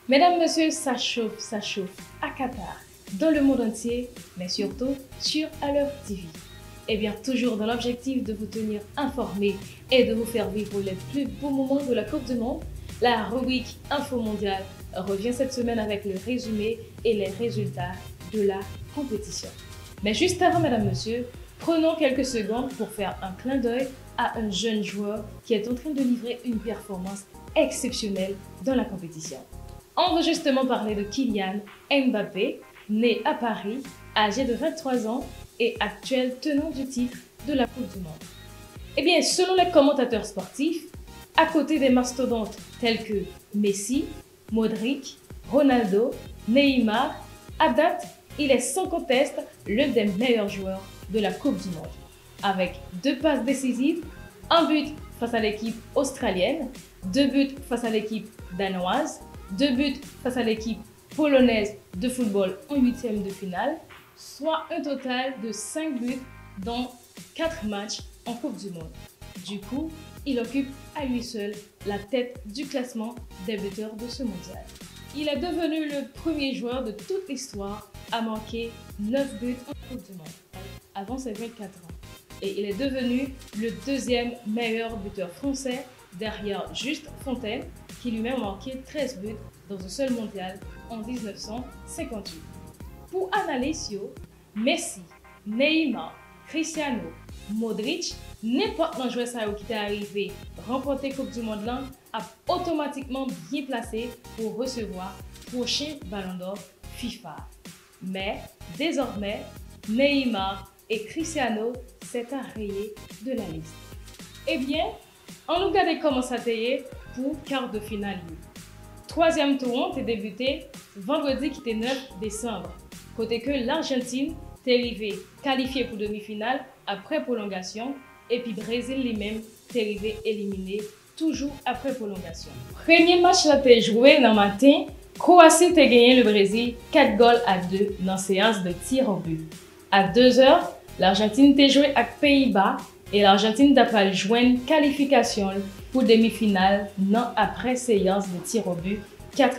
Mesdames, Messieurs, ça chauffe à Qatar, dans le monde entier, mais surtout sur Alors TV. Et bien, toujours dans l'objectif de vous tenir informés et de vous faire vivre les plus beaux moments de la Coupe du Monde, la rubrique Info Mondiale revient cette semaine avec le résumé et les résultats de la compétition. Mais juste avant, Mesdames, Messieurs, prenons quelques secondes pour faire un clin d'œil à un jeune joueur qui est en train de livrer une performance exceptionnelle dans la compétition. On veut justement parler de Kylian Mbappé, né à Paris, âgé de 23 ans et actuel tenant du titre de la Coupe du Monde. Eh bien, selon les commentateurs sportifs, à côté des mastodontes tels que Messi, Modric, Ronaldo, Neymar, à date, il est sans conteste l'un des meilleurs joueurs de la Coupe du Monde. Avec 2 passes décisives, 1 but face à l'équipe australienne, 2 buts face à l'équipe danoise, 2 buts face à l'équipe polonaise de football en 8e de finale, soit un total de 5 buts dans 4 matchs en Coupe du Monde. Du coup, il occupe à lui seul la tête du classement des buteurs de ce mondial. Il est devenu le premier joueur de toute l'histoire à marquer 9 buts en Coupe du Monde, avant ses 24 ans. Et il est devenu le 2e meilleur buteur français derrière Juste Fontaine, qui lui-même a marqué 13 buts dans un seul mondial en 1958. Pour Analysio, Messi, Neymar, Cristiano, Modric, n'importe quel joueur qui est arrivé remporter Coupe du Monde là, a automatiquement bien placé pour recevoir le prochain Ballon d'Or FIFA. Mais désormais, Neymar et Cristiano s'est rayé de la liste. Eh bien, on nous regarde comment ça t'est pour quart de finale. 3e tour est débuté vendredi qui était 9 décembre. Côté que l'Argentine est arrivée qualifiée pour demi-finale après prolongation et puis Brésil lui-même est arrivé éliminé toujours après prolongation. Premier match là t'es joué dans le matin, Croatie a gagné le Brésil 4-2 dans séance de tir au but. À 2h, l'Argentine a joué avec Pays-Bas et l'Argentine a pas joindre qualification pour demi-finale non après séance de tir au but 4-3.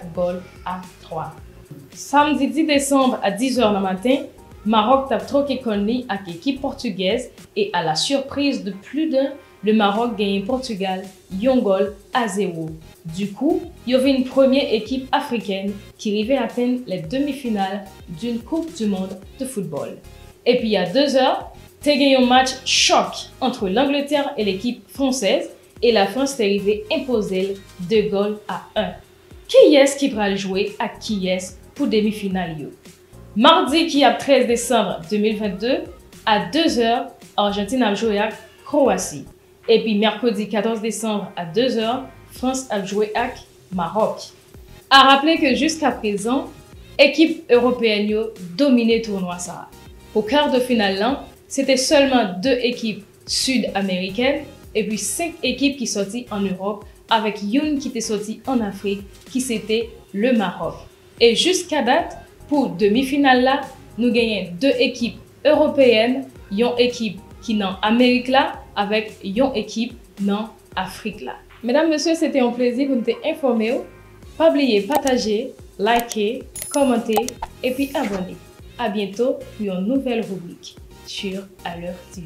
Samedi 10 décembre à 10h du matin, Maroc a troqué connu avec l'équipe portugaise et à la surprise de plus d'un, le Maroc gagne Portugal 1-0. Du coup, il y avait une première équipe africaine qui arrivait à atteindre les demi-finales d'une Coupe du Monde de football. Et puis à 2h, il y a eu un match choc entre l'Angleterre et l'équipe française et la France est arrivée imposer 2-1. Qui est-ce qui va jouer à qui est-ce pour demi-finale? Mardi qui est 13 décembre 2022, à 2h, Argentine a joué avec Croatie. Et puis mercredi 14 décembre à 2h, France a joué avec Maroc. À rappeler que jusqu'à présent, l'équipe européenne a dominé le tournoi ça. Au quart de finale, c'était seulement 2 équipes sud-américaines et puis 5 équipes qui sorties en Europe avec une qui était sortie en Afrique qui c'était le Maroc. Et jusqu'à date, pour demi-finale là, nous gagnons 2 équipes européennes, une équipe qui est en Amérique là avec une équipe en Afrique là. Mesdames, Messieurs, c'était un plaisir de vous informer. Pas oublier partager, liker, commenter et puis abonner. À bientôt pour une nouvelle rubrique sur Alors TV.